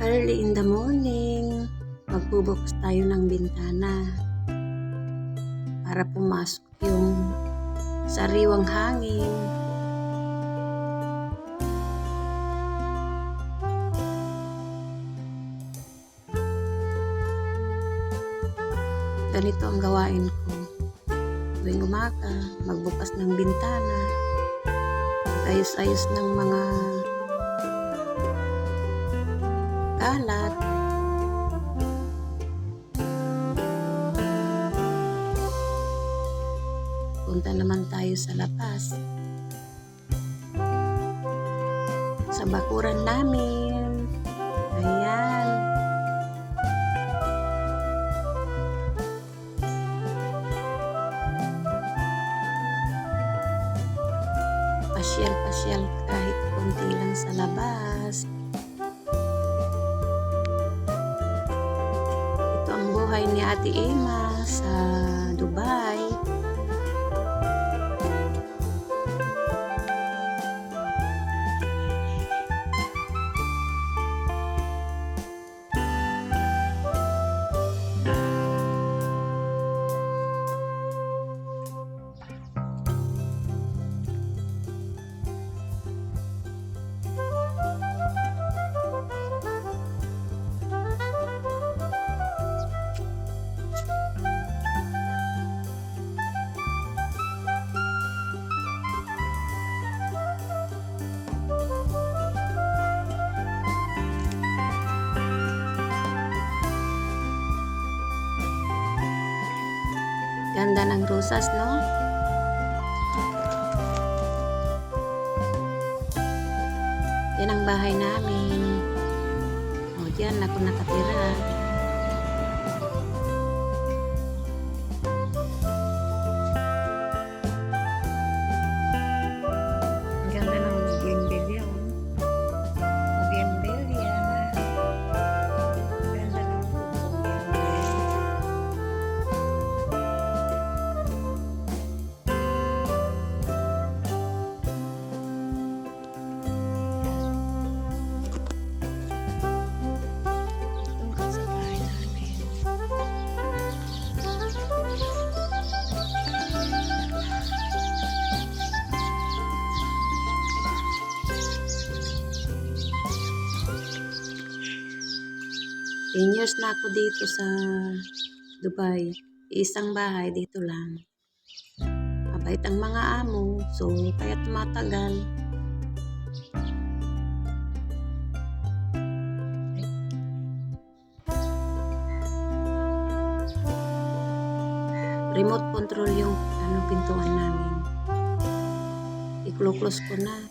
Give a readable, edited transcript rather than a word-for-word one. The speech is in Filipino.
Early in the morning, magbubukas tayo ng bintana para pumasok yung sariwang hangin. Ganito ang gawain ko. Tuwing umaga, magbukas ng bintana, ayos-ayos ng mga kalat. Punta naman tayo sa labas. Sa bakuran namin. Ayan. Pasyal-pasyal kahit konti lang sa labas. Ito ang buhay ni Ate Emma sa Dubai. Ganda ng rosas, no? Yan ang bahay namin. O, diyan ako nakatira. Ang ganda ng bougainvillea, oh. Bougainvillea. Ganda ng bougainvillea. Years na ako dito sa Dubai. Isang bahay dito lang. Mabait ang mga amo, so kaya tumatagal. Remote control yung pintuan namin. I-close ko na.